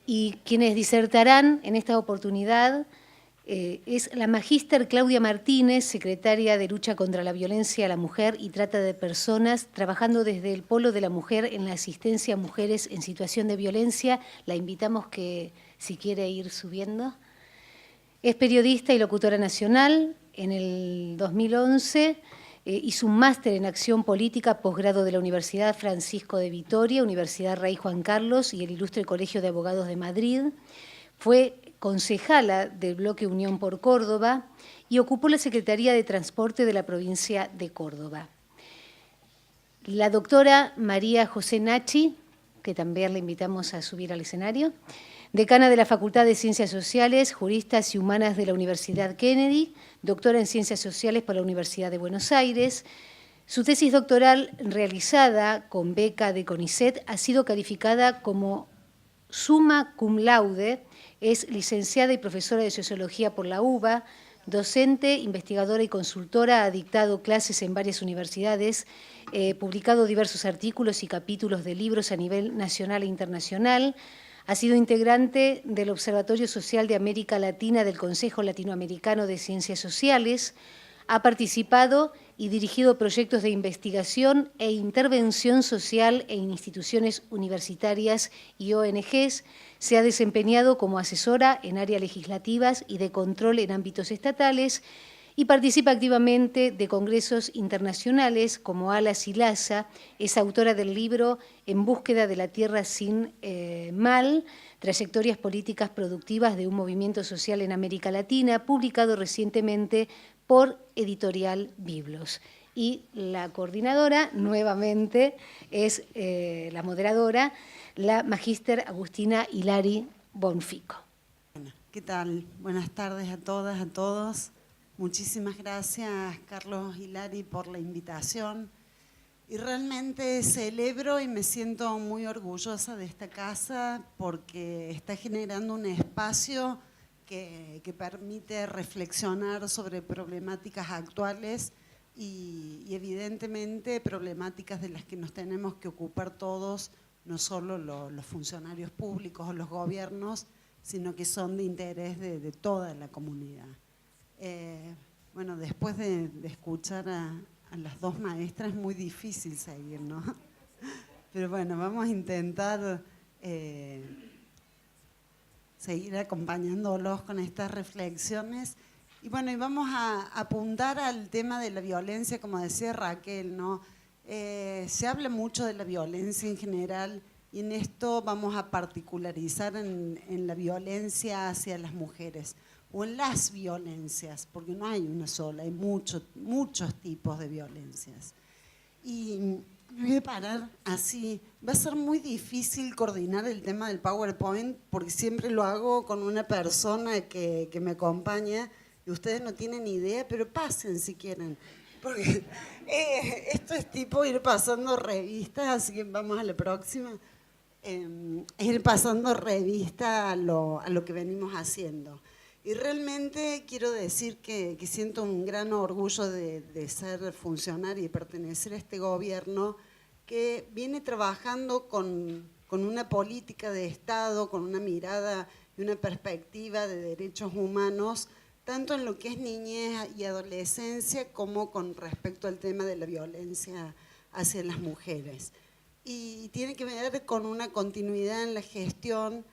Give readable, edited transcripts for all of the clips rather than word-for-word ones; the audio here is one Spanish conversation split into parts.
Y quienes disertarán en esta oportunidad es la magíster Claudia Martínez, secretaria de Lucha contra la Violencia a la Mujer y Trata de Personas, trabajando desde el Polo de la Mujer en la asistencia a mujeres en situación de violencia. La invitamos que si quiere ir subiendo. Es periodista y locutora nacional. En el 2011 hizo un máster en acción política, posgrado de la Universidad Francisco de Vitoria, Universidad Rey Juan Carlos y el Ilustre Colegio de Abogados de Madrid. Fue concejala del bloque Unión por Córdoba y ocupó la Secretaría de Transporte de la provincia de Córdoba. La doctora María José Nachi, que también le invitamos a subir al escenario, decana de la Facultad de Ciencias Sociales, Juristas y Humanas de la Universidad Kennedy, doctora en Ciencias Sociales por la Universidad de Buenos Aires. Su tesis doctoral, realizada con beca de CONICET, ha sido calificada como summa cum laude. Es licenciada y profesora de Sociología por la UBA, docente, investigadora y consultora, ha dictado clases en varias universidades, publicado diversos artículos y capítulos de libros a nivel nacional e internacional. Ha sido integrante del Observatorio Social de América Latina del Consejo Latinoamericano de Ciencias Sociales. Ha participado y dirigido proyectos de investigación e intervención social en instituciones universitarias y ONGs. Se ha desempeñado como asesora en áreas legislativas y de control en ámbitos estatales y participa activamente de congresos internacionales como ALAS y LASA. Es autora del libro En búsqueda de la tierra sin mal, trayectorias políticas productivas de un movimiento social en América Latina, publicado recientemente por Editorial Biblos. Y la coordinadora, nuevamente, es la moderadora, la magíster Agustina Hilari Bonfico. ¿Qué tal? Buenas tardes a todas, a todos. Muchísimas gracias, Carlos Hilari, por la invitación. Y realmente celebro y me siento muy orgullosa de esta casa porque está generando un espacio que permite reflexionar sobre problemáticas actuales y evidentemente problemáticas de las que nos tenemos que ocupar todos, no solo los funcionarios públicos o los gobiernos, sino que son de interés de toda la comunidad. Bueno, después de escuchar a las dos maestras es muy difícil seguir, ¿no? Pero bueno, vamos a intentar seguir acompañándolos con estas reflexiones. Y bueno, y vamos a apuntar al tema de la violencia, como decía Raquel, ¿no? Se habla mucho de la violencia en general y en esto vamos a particularizar en la violencia hacia las mujeres o en las violencias, porque no hay una sola, hay muchos tipos de violencias. Y me voy a parar así. Va a ser muy difícil coordinar el tema del PowerPoint porque siempre lo hago con una persona que me acompaña y ustedes no tienen idea, pero pasen si quieren. Porque esto es tipo ir pasando revistas, así que vamos a la próxima. Ir pasando revista a lo que venimos haciendo. Y realmente quiero decir que siento un gran orgullo de ser funcionaria y pertenecer a este gobierno que viene trabajando con una política de Estado, con una mirada y una perspectiva de derechos humanos, tanto en lo que es niñez y adolescencia como con respecto al tema de la violencia hacia las mujeres. Y tiene que ver con una continuidad en la gestión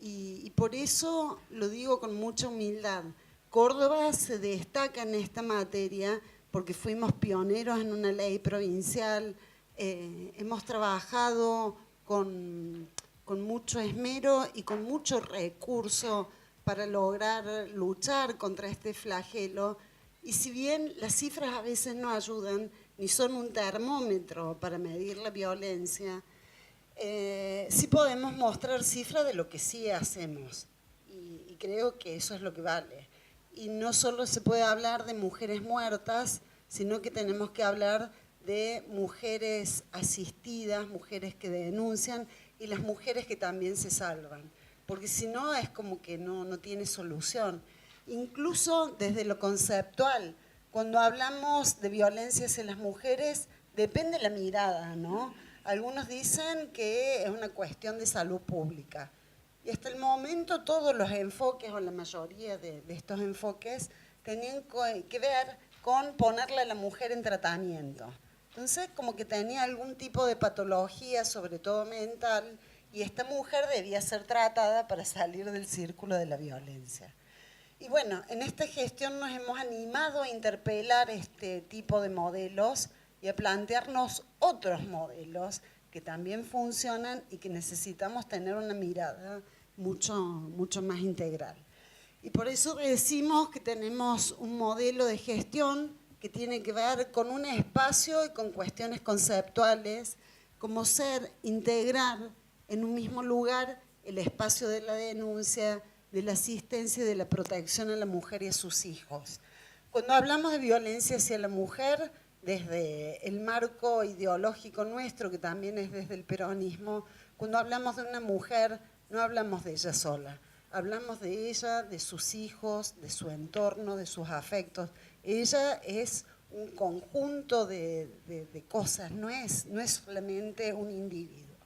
y por eso lo digo con mucha humildad. Córdoba se destaca en esta materia porque fuimos pioneros en una ley provincial, hemos trabajado con mucho esmero y con mucho recurso para lograr luchar contra este flagelo. Y si bien las cifras a veces no ayudan, ni son un termómetro para medir la violencia, sí podemos mostrar cifras de lo que sí hacemos y creo que eso es lo que vale. Y no solo se puede hablar de mujeres muertas, sino que tenemos que hablar de mujeres asistidas, mujeres que denuncian y las mujeres que también se salvan, porque si no es como que no tiene solución. Incluso desde lo conceptual, cuando hablamos de violencia hacia las mujeres, depende la mirada, ¿no? Algunos dicen que es una cuestión de salud pública. Y hasta el momento todos los enfoques, o la mayoría de estos enfoques, tenían que ver con ponerle a la mujer en tratamiento. Entonces, como que tenía algún tipo de patología, sobre todo mental, y esta mujer debía ser tratada para salir del círculo de la violencia. Y bueno, en esta gestión nos hemos animado a interpelar este tipo de modelos y a plantearnos otros modelos que también funcionan y que necesitamos tener una mirada mucho más integral. Y por eso decimos que tenemos un modelo de gestión que tiene que ver con un espacio y con cuestiones conceptuales, como ser, integrar en un mismo lugar el espacio de la denuncia, de la asistencia y de la protección a la mujer y a sus hijos. Cuando hablamos de violencia hacia la mujer, desde el marco ideológico nuestro, que también es desde el peronismo, cuando hablamos de una mujer, no hablamos de ella sola, hablamos de ella, de sus hijos, de su entorno, de sus afectos. Ella es un conjunto de cosas, no es solamente un individuo.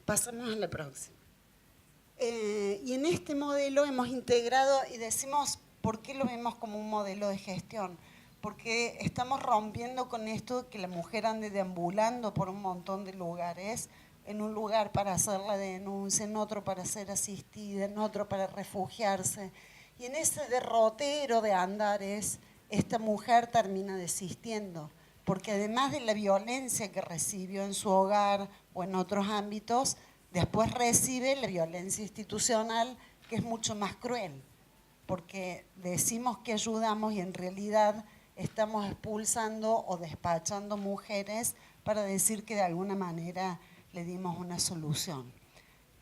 Pasamos a la próxima. Y en este modelo hemos integrado, y decimos, ¿por qué lo vemos como un modelo de gestión? Porque estamos rompiendo con esto que la mujer ande deambulando por un montón de lugares, en un lugar para hacer la denuncia, en otro para ser asistida, en otro para refugiarse. Y en ese derrotero de andares, esta mujer termina desistiendo, porque además de la violencia que recibió en su hogar o en otros ámbitos, después recibe la violencia institucional, que es mucho más cruel, porque decimos que ayudamos y en realidad estamos expulsando o despachando mujeres para decir que de alguna manera le dimos una solución.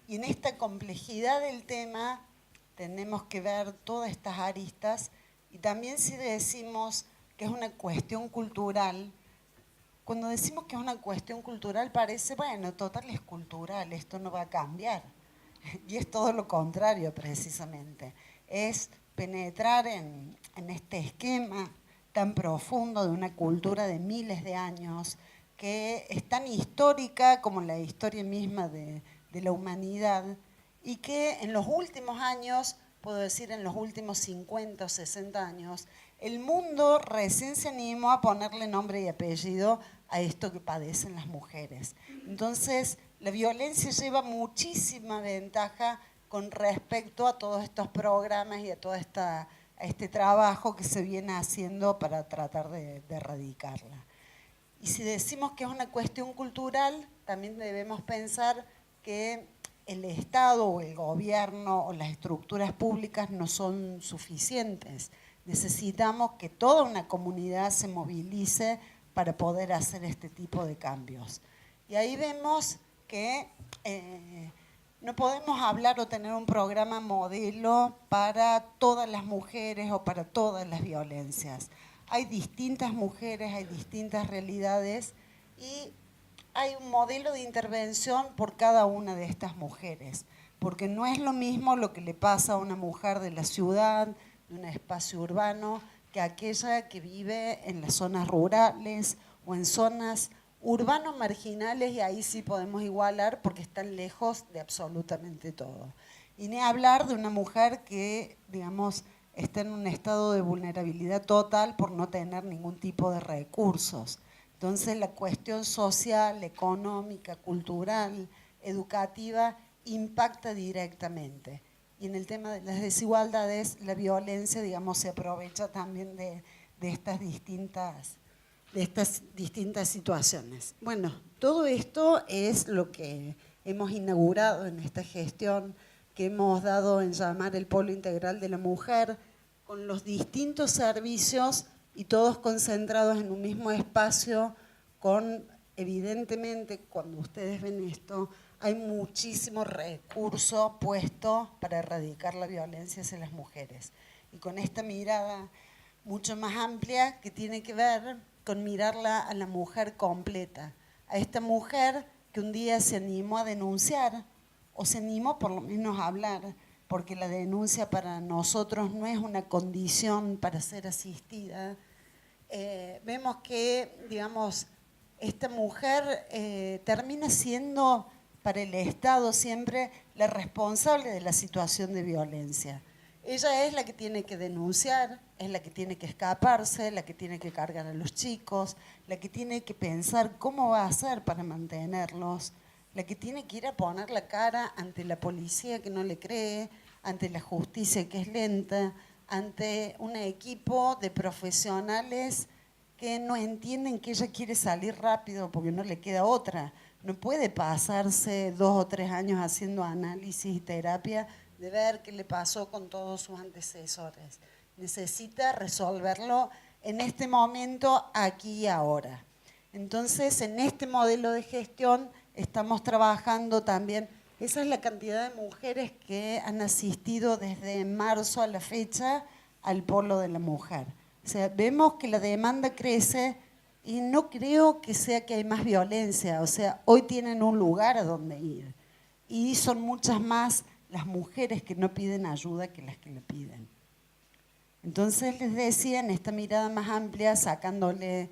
Y en esta complejidad del tema tenemos que ver todas estas aristas, y también si decimos que es una cuestión cultural, cuando decimos que es una cuestión cultural parece, bueno, total es cultural, esto no va a cambiar. Y es todo lo contrario precisamente. Es penetrar en este esquema tan profundo de una cultura de miles de años, que es tan histórica como la historia misma de la humanidad, y que en los últimos años, puedo decir en los últimos 50 o 60 años, el mundo recién se animó a ponerle nombre y apellido a esto que padecen las mujeres. Entonces, la violencia lleva muchísima ventaja con respecto a todos estos programas y a todo este trabajo que se viene haciendo para tratar de erradicarla. Y si decimos que es una cuestión cultural, también debemos pensar que el Estado o el gobierno o las estructuras públicas no son suficientes. Necesitamos que toda una comunidad se movilice para poder hacer este tipo de cambios. Y ahí vemos que no podemos hablar o tener un programa modelo para todas las mujeres o para todas las violencias. Hay distintas mujeres, hay distintas realidades y hay un modelo de intervención por cada una de estas mujeres, porque no es lo mismo lo que le pasa a una mujer de la ciudad, de un espacio urbano, que aquella que vive en las zonas rurales o en zonas urbanos marginales, y ahí sí podemos igualar porque están lejos de absolutamente todo. Y ni hablar de una mujer que, digamos, está en un estado de vulnerabilidad total por no tener ningún tipo de recursos. Entonces la cuestión social, económica, cultural, educativa impacta directamente. Y en el tema de las desigualdades, la violencia, digamos, se aprovecha también de estas distintas situaciones. Bueno, todo esto es lo que hemos inaugurado en esta gestión que hemos dado en llamar el Polo Integral de la Mujer, con los distintos servicios y todos concentrados en un mismo espacio, con, evidentemente, cuando ustedes ven esto, hay muchísimo recurso puesto para erradicar la violencia hacia las mujeres. Y con esta mirada mucho más amplia que tiene que ver con mirarla a la mujer completa, a esta mujer que un día se animó a denunciar, o se animó por lo menos a hablar, porque la denuncia para nosotros no es una condición para ser asistida. Vemos que, digamos, esta mujer termina siendo para el Estado siempre la responsable de la situación de violencia. Ella es la que tiene que denunciar, es la que tiene que escaparse, la que tiene que cargar a los chicos, la que tiene que pensar cómo va a hacer para mantenerlos, la que tiene que ir a poner la cara ante la policía que no le cree, ante la justicia que es lenta, ante un equipo de profesionales que no entienden que ella quiere salir rápido porque no le queda otra. No puede pasarse 2 o 3 años haciendo análisis y terapia de ver qué le pasó con todos sus antecesores. Necesita resolverlo en este momento, aquí y ahora. Entonces, en este modelo de gestión estamos trabajando también. Esa es la cantidad de mujeres que han asistido desde marzo a la fecha al Polo de la Mujer. O sea, vemos que la demanda crece y no creo que sea que hay más violencia. O sea, hoy tienen un lugar a donde ir. Y son muchas más las mujeres que no piden ayuda que las que le piden. Entonces les decía, en esta mirada más amplia, sacándole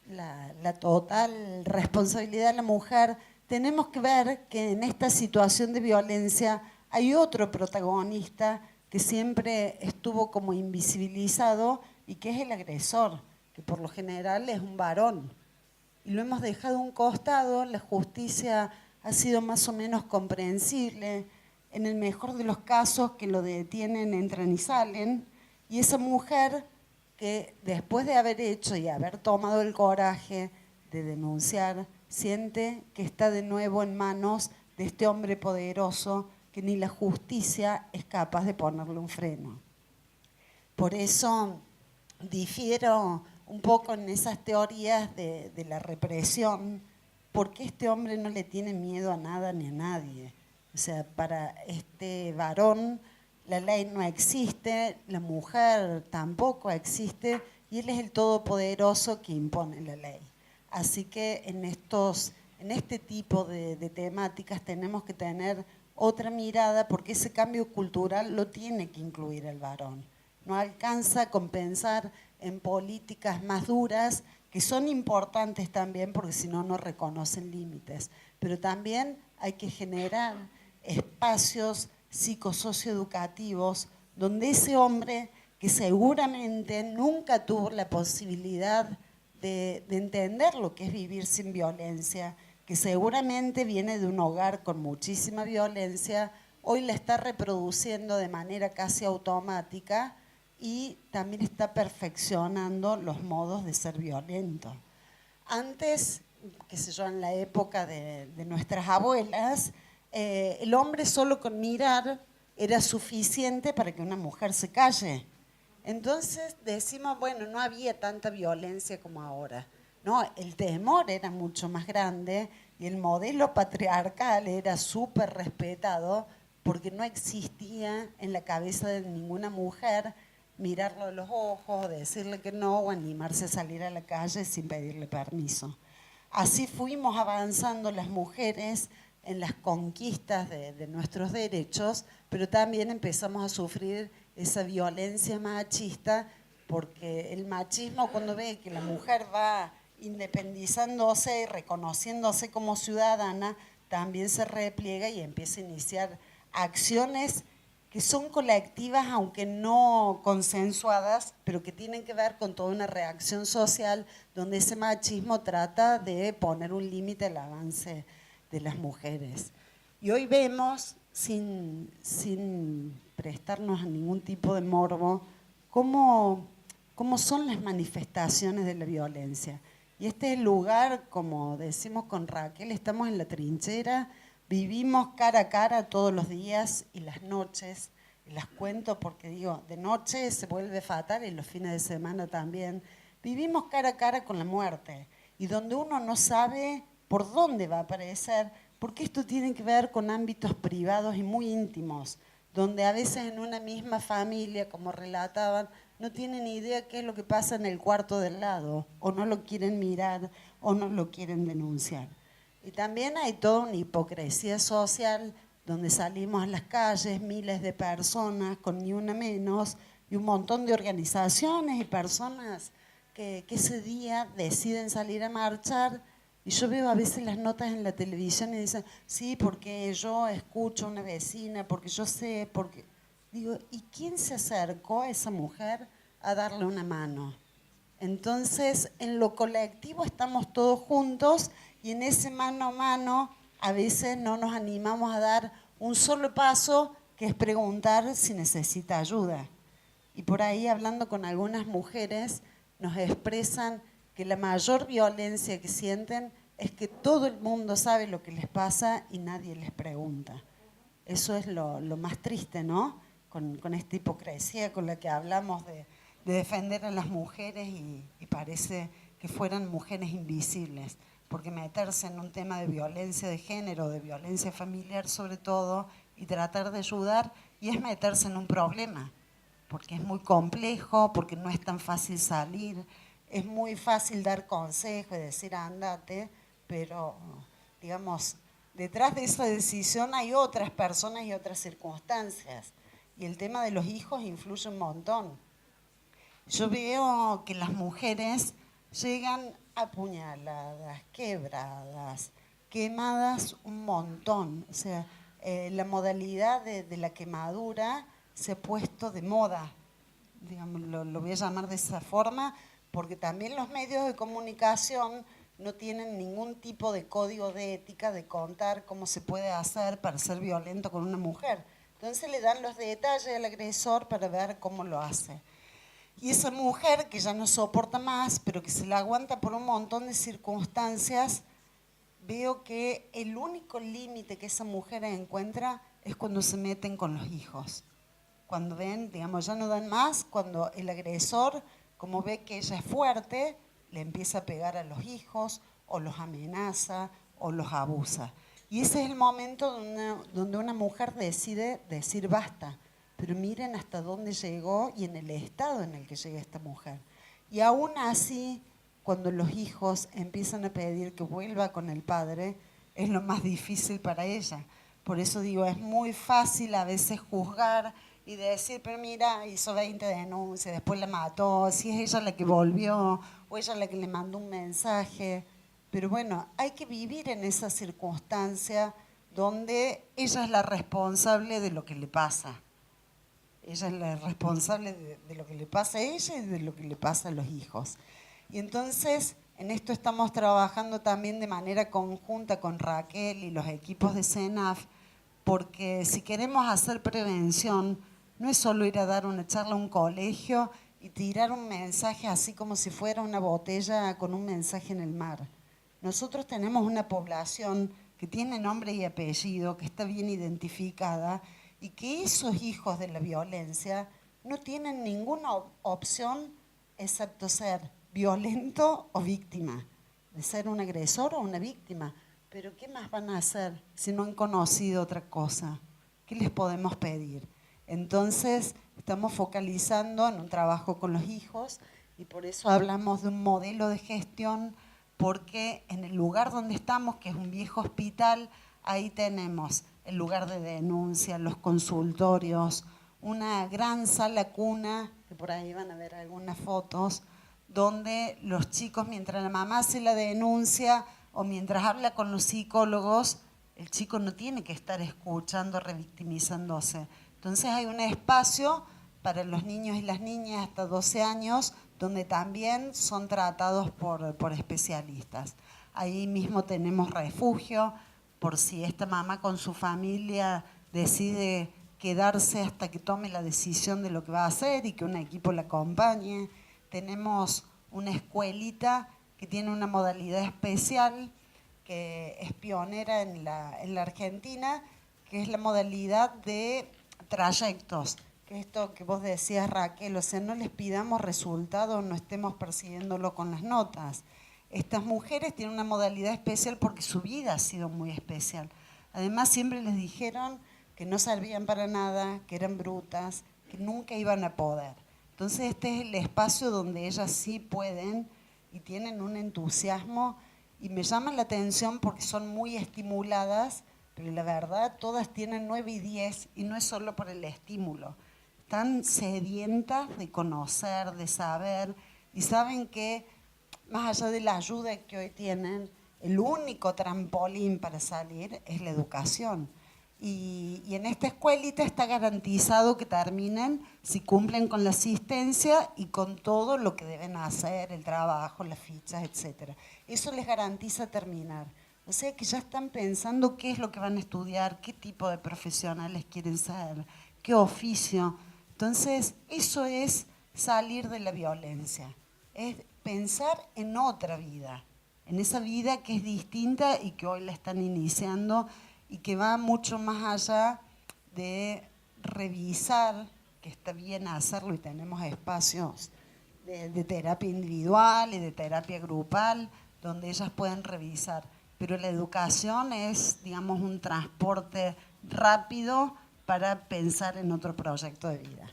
la total responsabilidad a la mujer, tenemos que ver que en esta situación de violencia hay otro protagonista que siempre estuvo como invisibilizado y que es el agresor, que por lo general es un varón. Y lo hemos dejado a un costado, la justicia ha sido más o menos comprensible, en el mejor de los casos que lo detienen, entran y salen, y esa mujer que después de haber hecho y haber tomado el coraje de denunciar, siente que está de nuevo en manos de este hombre poderoso que ni la justicia es capaz de ponerle un freno. Por eso difiero un poco en esas teorías de la represión, porque este hombre no le tiene miedo a nada ni a nadie. O sea, para este varón la ley no existe, la mujer tampoco existe, y él es el todopoderoso que impone la ley. Así que en este tipo de temáticas tenemos que tener otra mirada, porque ese cambio cultural lo tiene que incluir el varón. No alcanza con pensar en políticas más duras, que son importantes también, porque si no, no reconocen límites. Pero también hay que generar espacios psicosocioeducativos donde ese hombre que seguramente nunca tuvo la posibilidad de entender lo que es vivir sin violencia, que seguramente viene de un hogar con muchísima violencia, hoy la está reproduciendo de manera casi automática y también está perfeccionando los modos de ser violento. Antes, qué sé yo, en la época de nuestras abuelas, el hombre solo con mirar era suficiente para que una mujer se calle. Entonces decimos, bueno, no había tanta violencia como ahora. No, el temor era mucho más grande y el modelo patriarcal era súper respetado porque no existía en la cabeza de ninguna mujer mirarlo a los ojos, decirle que no o animarse a salir a la calle sin pedirle permiso. Así fuimos avanzando las mujeres en las conquistas de nuestros derechos, pero también empezamos a sufrir esa violencia machista, porque el machismo, cuando ve que la mujer va independizándose y reconociéndose como ciudadana, también se repliega y empieza a iniciar acciones que son colectivas, aunque no consensuadas, pero que tienen que ver con toda una reacción social donde ese machismo trata de poner un límite al avance de las mujeres. Y hoy vemos, sin prestarnos a ningún tipo de morbo, cómo son las manifestaciones de la violencia. Y este es el lugar, como decimos con Raquel, estamos en la trinchera, vivimos cara a cara todos los días y las noches, y las cuento porque digo, de noche se vuelve fatal y los fines de semana también. Vivimos cara a cara con la muerte y donde uno no sabe por dónde va a aparecer, porque esto tiene que ver con ámbitos privados y muy íntimos, donde a veces en una misma familia, como relataban, no tienen idea qué es lo que pasa en el cuarto del lado, o no lo quieren mirar, o no lo quieren denunciar. Y también hay toda una hipocresía social, donde salimos a las calles, miles de personas, con ni una menos, y un montón de organizaciones y personas que ese día deciden salir a marchar, Y yo veo a veces las notas en la televisión y dicen, sí, porque yo escucho a una vecina, porque yo sé, porque... Digo, ¿y quién se acercó a esa mujer a darle una mano? Entonces, en lo colectivo estamos todos juntos y en ese mano a mano a veces no nos animamos a dar un solo paso, que es preguntar si necesita ayuda. Y por ahí, hablando con algunas mujeres, nos expresan que la mayor violencia que sienten es que todo el mundo sabe lo que les pasa y nadie les pregunta. Eso es lo más triste, ¿no? Con esta hipocresía con la que hablamos de defender a las mujeres y parece que fueran mujeres invisibles, porque meterse en un tema de violencia de género, de violencia familiar sobre todo, y tratar de ayudar, y es meterse en un problema, porque es muy complejo, porque no es tan fácil salir, es muy fácil dar consejo y decir ándate, pero digamos, detrás de esa decisión hay otras personas y otras circunstancias. Y el tema de los hijos influye un montón. Yo veo que las mujeres llegan apuñaladas, quebradas, quemadas un montón. O sea, la modalidad de la quemadura se ha puesto de moda, digamos, lo voy a llamar de esa forma, porque también los medios de comunicación no tienen ningún tipo de código de ética de contar cómo se puede hacer para ser violento con una mujer. Entonces le dan los detalles al agresor para ver cómo lo hace. Y esa mujer que ya no soporta más, pero que se la aguanta por un montón de circunstancias, veo que el único límite que esa mujer encuentra es cuando se meten con los hijos. Cuando ven, digamos, ya no dan más, cuando el agresor, como ve que ella es fuerte, le empieza a pegar a los hijos, o los amenaza, o los abusa. Y ese es el momento donde una mujer decide decir basta. Pero miren hasta dónde llegó y en el estado en el que llega esta mujer. Y aún así, cuando los hijos empiezan a pedir que vuelva con el padre, es lo más difícil para ella. Por eso digo, es muy fácil a veces juzgar y decir, pero mira, hizo 20 denuncias, después la mató, si es ella la que volvió o ella la que le mandó un mensaje. Pero bueno, hay que vivir en esa circunstancia donde ella es la responsable de lo que le pasa. Ella es la responsable de lo que le pasa a ella y de lo que le pasa a los hijos. Y entonces, en esto estamos trabajando también de manera conjunta con Raquel y los equipos de CENAF, porque si queremos hacer prevención, no es solo ir a dar una charla a un colegio y tirar un mensaje así como si fuera una botella con un mensaje en el mar. Nosotros tenemos una población que tiene nombre y apellido, que está bien identificada, y que esos hijos de la violencia no tienen ninguna opción excepto ser violento o víctima, de ser un agresor o una víctima. Pero ¿qué más van a hacer si no han conocido otra cosa? ¿Qué les podemos pedir? Entonces, estamos focalizando en un trabajo con los hijos y por eso hablamos de un modelo de gestión, porque en el lugar donde estamos, que es un viejo hospital, ahí tenemos el lugar de denuncia, los consultorios, una gran sala cuna, que por ahí van a ver algunas fotos, donde los chicos, mientras la mamá hace la denuncia o mientras habla con los psicólogos, el chico no tiene que estar escuchando, revictimizándose. Entonces hay un espacio para los niños y las niñas hasta 12 años, donde también son tratados por especialistas. Ahí mismo tenemos refugio, por si esta mamá con su familia decide quedarse hasta que tome la decisión de lo que va a hacer y que un equipo la acompañe. Tenemos una escuelita que tiene una modalidad especial, que es pionera en la Argentina, que es la modalidad de trayectos. Que esto que vos decías, Raquel, o sea, no les pidamos resultados, no estemos persiguiéndolo con las notas. Estas mujeres tienen una modalidad especial porque su vida ha sido muy especial. Además, siempre les dijeron que no servían para nada, que eran brutas, que nunca iban a poder. Entonces, este es el espacio donde ellas sí pueden y tienen un entusiasmo y me llaman la atención porque son muy estimuladas, pero la verdad todas tienen 9 y 10 y no es solo por el estímulo. Están sedientas de conocer, de saber y saben que más allá de la ayuda que hoy tienen, el único trampolín para salir es la educación. Y en esta escuelita está garantizado que terminen si cumplen con la asistencia y con todo lo que deben hacer, el trabajo, las fichas, etc. Eso les garantiza terminar. O sea que ya están pensando qué es lo que van a estudiar, qué tipo de profesionales quieren ser, qué oficio. Entonces, eso es salir de la violencia, es pensar en otra vida, en esa vida que es distinta y que hoy la están iniciando y que va mucho más allá de revisar, que está bien hacerlo y tenemos espacios de terapia individual y de terapia grupal donde ellas pueden revisar. Pero la educación es, digamos, un transporte rápido para pensar en otro proyecto de vida.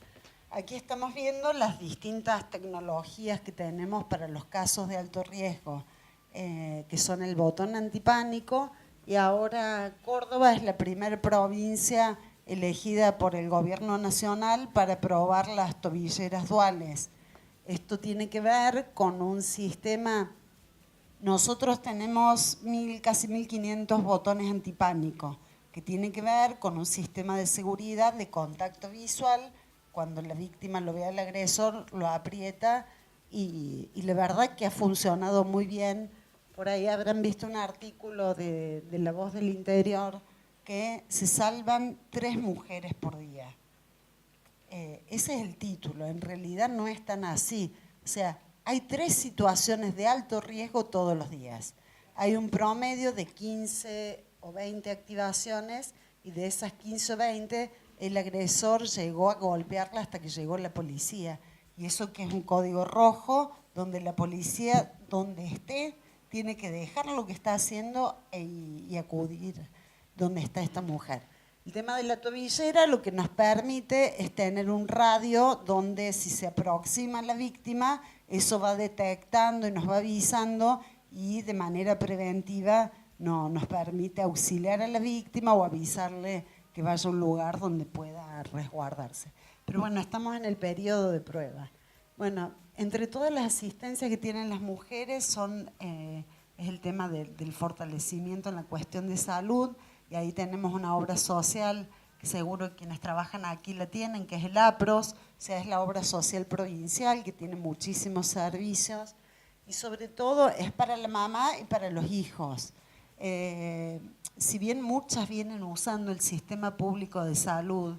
Aquí estamos viendo las distintas tecnologías que tenemos para los casos de alto riesgo, que son el botón antipánico, y ahora Córdoba es la primera provincia elegida por el gobierno nacional para probar las tobilleras duales. Esto tiene que ver con un sistema. Nosotros tenemos casi 1.500 botones antipánico, que tiene que ver con un sistema de seguridad de contacto visual. Cuando la víctima lo ve al agresor, lo aprieta y la verdad que ha funcionado muy bien. Por ahí habrán visto un artículo de La Voz del Interior que se salvan 3 mujeres por día. Ese es el título, en realidad no es tan así. O sea, hay 3 situaciones de alto riesgo todos los días. Hay un promedio de 15 o 20 activaciones y de esas 15 o 20 el agresor llegó a golpearla hasta que llegó la policía. Y eso que es un código rojo donde la policía, donde esté, tiene que dejar lo que está haciendo y acudir donde está esta mujer. El tema de la tobillera lo que nos permite es tener un radio donde si se aproxima la víctima, eso va detectando y nos va avisando y de manera preventiva nos permite auxiliar a la víctima o avisarle que vaya a un lugar donde pueda resguardarse. Pero bueno, estamos en el periodo de prueba. Bueno, entre todas las asistencias que tienen las mujeres es el tema del fortalecimiento en la cuestión de salud, y ahí tenemos una obra social que seguro quienes trabajan aquí la tienen, que es el APROS, o sea, es la obra social provincial que tiene muchísimos servicios y sobre todo es para la mamá y para los hijos. Si bien muchas vienen usando el sistema público de salud,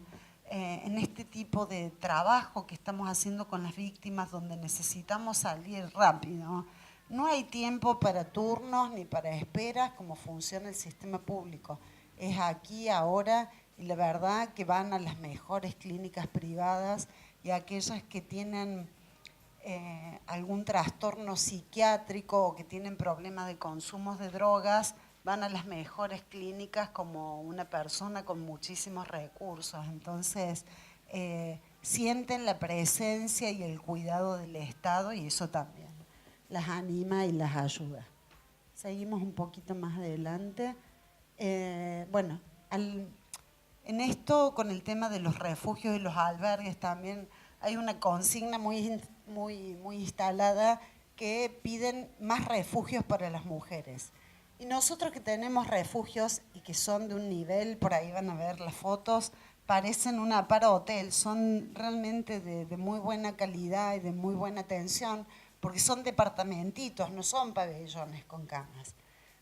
en este tipo de trabajo que estamos haciendo con las víctimas donde necesitamos salir rápido, no hay tiempo para turnos ni para esperas como funciona el sistema público. Es aquí, ahora, y la verdad que van a las mejores clínicas privadas y aquellas que tienen algún trastorno psiquiátrico o que tienen problemas de consumos de drogas, van a las mejores clínicas como una persona con muchísimos recursos. Entonces, sienten la presencia y el cuidado del Estado y eso también las anima y las ayuda. Seguimos un poquito más adelante. Bueno, en esto, con el tema de los refugios y los albergues, también hay una consigna muy instalada que piden más refugios para las mujeres. Y nosotros que tenemos refugios y que son de un nivel, por ahí van a ver las fotos, parecen un aparo-hotel, son realmente de muy buena calidad y de muy buena atención, porque son departamentitos, no son pabellones con camas.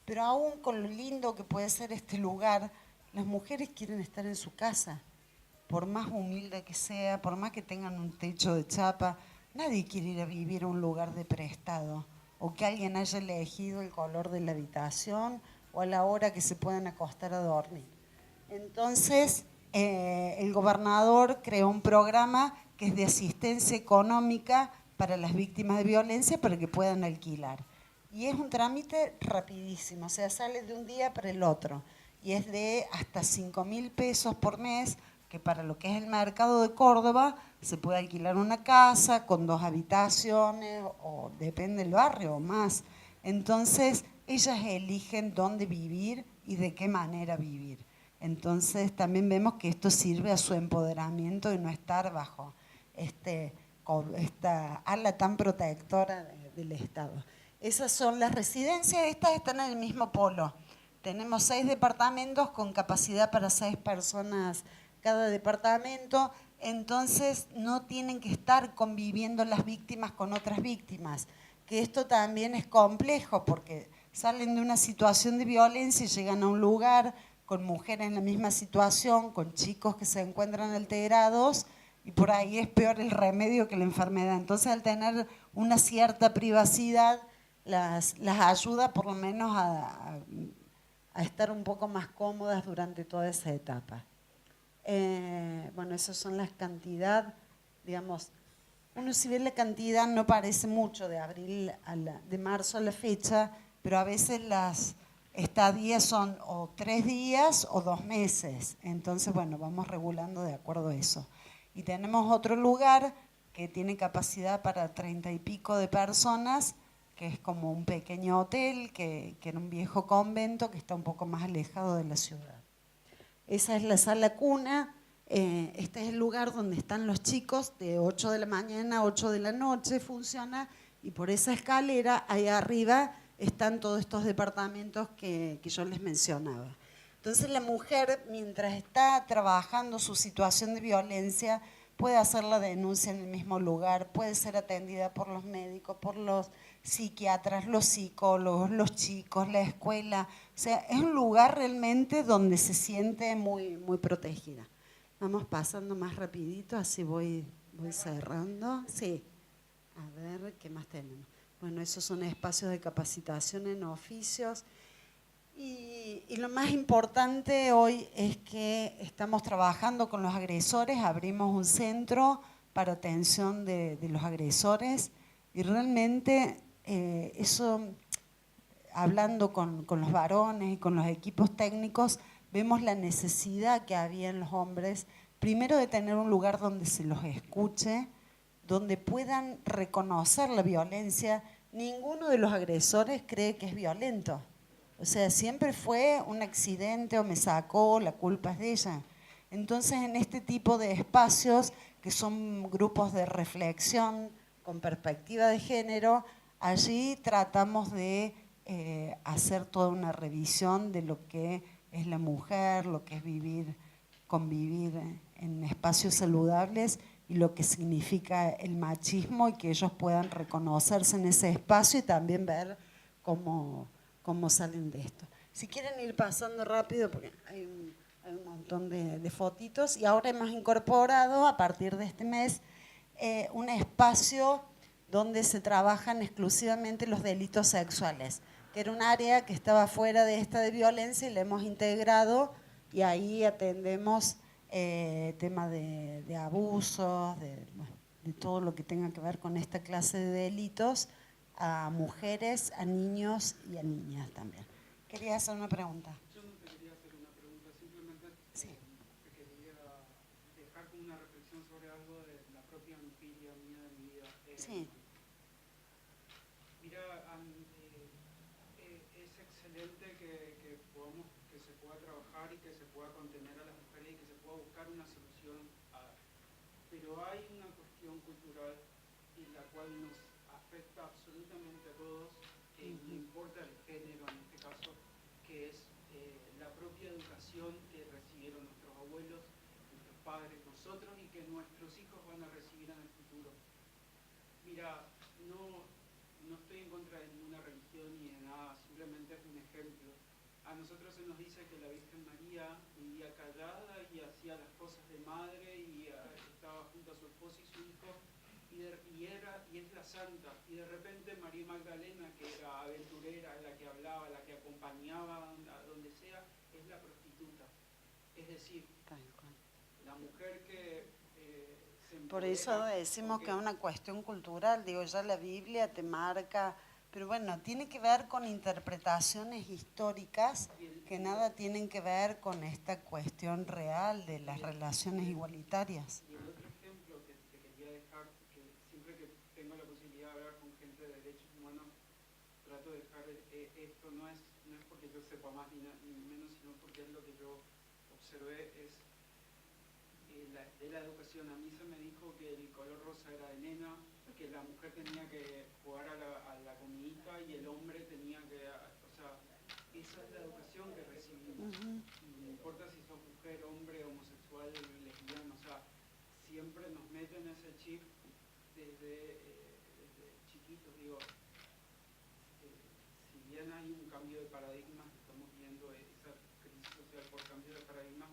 Pero aún con lo lindo que puede ser este lugar, las mujeres quieren estar en su casa, por más humilde que sea, por más que tengan un techo de chapa. Nadie quiere ir a vivir a un lugar de prestado, o que alguien haya elegido el color de la habitación, o a la hora que se puedan acostar a dormir. Entonces, el gobernador creó un programa que es de asistencia económica para las víctimas de violencia para que puedan alquilar. Y es un trámite rapidísimo, o sea, sale de un día para el otro. Y es de hasta 5.000 pesos por mes, que para lo que es el mercado de Córdoba se puede alquilar una casa con 2 habitaciones o depende del barrio o más. Entonces, ellas eligen dónde vivir y de qué manera vivir. Entonces, también vemos que esto sirve a su empoderamiento y no estar bajo esta ala tan protectora del Estado. Esas son las residencias, estas están en el mismo polo. Tenemos 6 departamentos con capacidad para 6 personas cada departamento, entonces no tienen que estar conviviendo las víctimas con otras víctimas, que esto también es complejo porque salen de una situación de violencia y llegan a un lugar con mujeres en la misma situación, con chicos que se encuentran alterados, y por ahí es peor el remedio que la enfermedad. Entonces, al tener una cierta privacidad, las ayuda por lo menos a estar un poco más cómodas durante toda esa etapa. Bueno, esas son las cantidades, digamos, uno si ve la cantidad no parece mucho de marzo a la fecha, pero a veces las estadías son o 3 días o 2 meses, entonces bueno, vamos regulando de acuerdo a eso. Y tenemos otro lugar que tiene capacidad para 30 y pico de personas, que es como un pequeño hotel, que era un viejo convento que está un poco más alejado de la ciudad. Esa es la sala cuna, este es el lugar donde están los chicos de 8 de la mañana a 8 de la noche, funciona, y por esa escalera ahí arriba están todos estos departamentos que yo les mencionaba. Entonces la mujer, mientras está trabajando su situación de violencia, puede hacer la denuncia en el mismo lugar, puede ser atendida por los médicos, por los psiquiatras, los psicólogos, los chicos, la escuela. O sea, es un lugar realmente donde se siente muy, muy protegida. Vamos pasando más rapidito, así voy cerrando. Sí. A ver, ¿qué más tenemos? Bueno, esos son espacios de capacitación en oficios. Y lo más importante hoy es que estamos trabajando con los agresores, abrimos un centro para atención de los agresores y realmente eso, hablando con los varones y con los equipos técnicos, vemos la necesidad que había en los hombres, primero de tener un lugar donde se los escuche, donde puedan reconocer la violencia. Ninguno de los agresores cree que es violento. O sea, siempre fue un accidente o me sacó, la culpa es de ella. Entonces, en este tipo de espacios, que son grupos de reflexión con perspectiva de género, allí tratamos de hacer toda una revisión de lo que es la mujer, lo que es convivir en espacios saludables y lo que significa el machismo, y que ellos puedan reconocerse en ese espacio y también ver cómo salen de esto. Si quieren ir pasando rápido, porque hay un montón de fotitos, y ahora hemos incorporado a partir de este mes un espacio donde se trabajan exclusivamente los delitos sexuales, que era un área que estaba fuera de esta de violencia y la hemos integrado, y ahí atendemos tema de abusos, de todo lo que tenga que ver con esta clase de delitos, a mujeres, a niños y a niñas también. Quería hacer una pregunta. Yo no te quería hacer una pregunta, simplemente sí. Te quería dejar como una reflexión sobre algo de la propia empiria mía de mi vida. Sí. Mira, es excelente que se pueda trabajar y que se pueda contener a las mujeres y que se pueda buscar una solución, pero hay una cuestión cultural en la cual nos afecta absolutamente a todos, no importa el género en este caso, que es la propia educación que recibieron nuestros abuelos, nuestros padres, nosotros, y que nuestros hijos van a recibir en el futuro. Mira, no estoy en contra de ninguna religión ni de nada, simplemente es un ejemplo. A nosotros se nos dice que la Virgen María vivía callada y hacía las cosas de madre y estaba junto a su esposo y su hijo, y es la santa, y de repente María Magdalena, que era aventurera, la que hablaba, la que acompañaba a donde sea, es la prostituta. Es decir, la mujer que se empodera. Por eso decimos que es una cuestión cultural, digo, ya la Biblia te marca, pero bueno, tiene que ver con interpretaciones históricas que nada tienen que ver con esta cuestión real de las relaciones igualitarias. Y el otro ejemplo que te quería dejar, que siempre que tengo la posibilidad de hablar con gente de derechos humanos, trato de dejar esto, no es porque yo sepa más ni menos, sino porque es lo que yo observé, es de la educación. A mí se me dijo que el color rosa era de nena, que la mujer tenía que jugar a la comidita y el hombre tenía que, o sea, esa es la educación que recibimos. No importa si sos mujer, hombre, homosexual, lesbiana, o sea, siempre nos meten ese chip desde chiquitos, digo. Si bien hay un cambio de paradigma, estamos viendo esa crisis social por cambio de paradigma,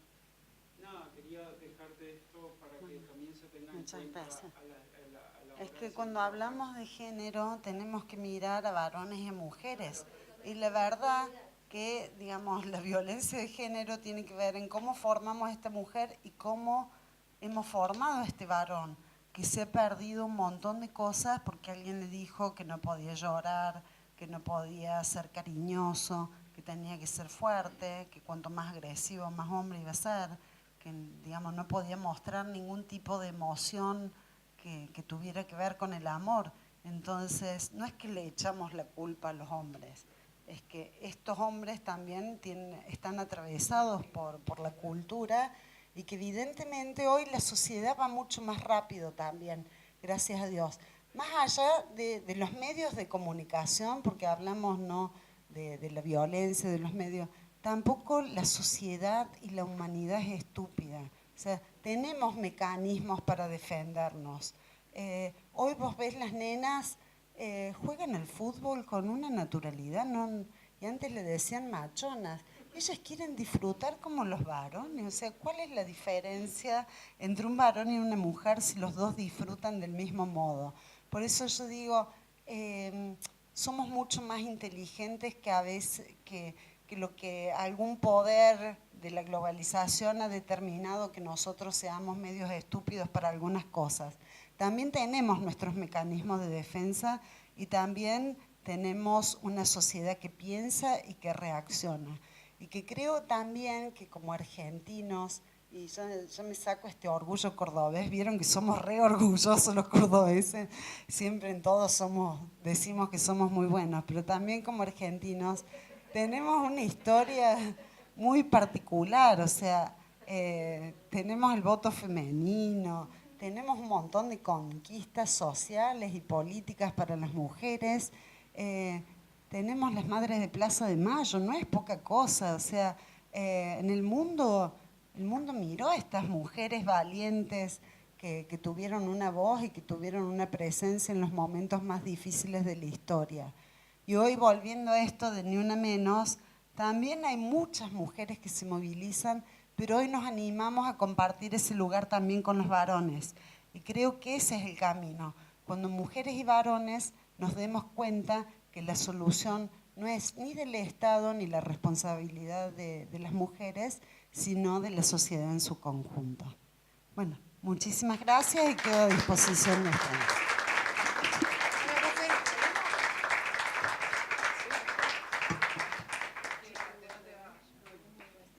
nada, quería dejarte esto para que también se tenga en cuenta a la hora Es que de cuando hablamos de género tenemos que mirar a varones y a mujeres. Y la verdad que, digamos, la violencia de género tiene que ver en cómo formamos a esta mujer y cómo hemos formado a este varón, que se ha perdido un montón de cosas porque alguien le dijo que no podía llorar, que no podía ser cariñoso, que tenía que ser fuerte, que cuanto más agresivo, más hombre iba a ser, que, digamos, no podía mostrar ningún tipo de emoción que tuviera que ver con el amor. Entonces, no es que le echamos la culpa a los hombres, es que estos hombres también están atravesados por la cultura y que evidentemente hoy la sociedad va mucho más rápido también, gracias a Dios. Más allá de los medios de comunicación, porque hablamos no de la violencia, de los medios, tampoco la sociedad y la humanidad es estúpida. O sea, tenemos mecanismos para defendernos. Hoy vos ves las nenas juegan al fútbol con una naturalidad, ¿no? Y antes le decían machonas. Ellas quieren disfrutar como los varones. O sea, ¿cuál es la diferencia entre un varón y una mujer si los dos disfrutan del mismo modo? Por eso yo digo, somos mucho más inteligentes que a veces que lo que algún poder de la globalización ha determinado que nosotros seamos medios estúpidos para algunas cosas. También tenemos nuestros mecanismos de defensa y también tenemos una sociedad que piensa y que reacciona. Y que creo también que como argentinos, y yo me saco este orgullo cordobés, vieron que somos re orgullosos los cordobeses, siempre en todo decimos que somos muy buenos, pero también como argentinos tenemos una historia muy particular, o sea, tenemos el voto femenino, tenemos un montón de conquistas sociales y políticas para las mujeres, tenemos las madres de Plaza de Mayo, no es poca cosa, o sea, en el mundo miró a estas mujeres valientes que tuvieron una voz y que tuvieron una presencia en los momentos más difíciles de la historia. Y hoy, volviendo a esto de Ni Una Menos, también hay muchas mujeres que se movilizan, pero hoy nos animamos a compartir ese lugar también con los varones. Y creo que ese es el camino. Cuando mujeres y varones nos demos cuenta que la solución no es ni del Estado ni la responsabilidad de las mujeres, sino de la sociedad en su conjunto. Bueno, muchísimas gracias y quedo a disposición de ustedes.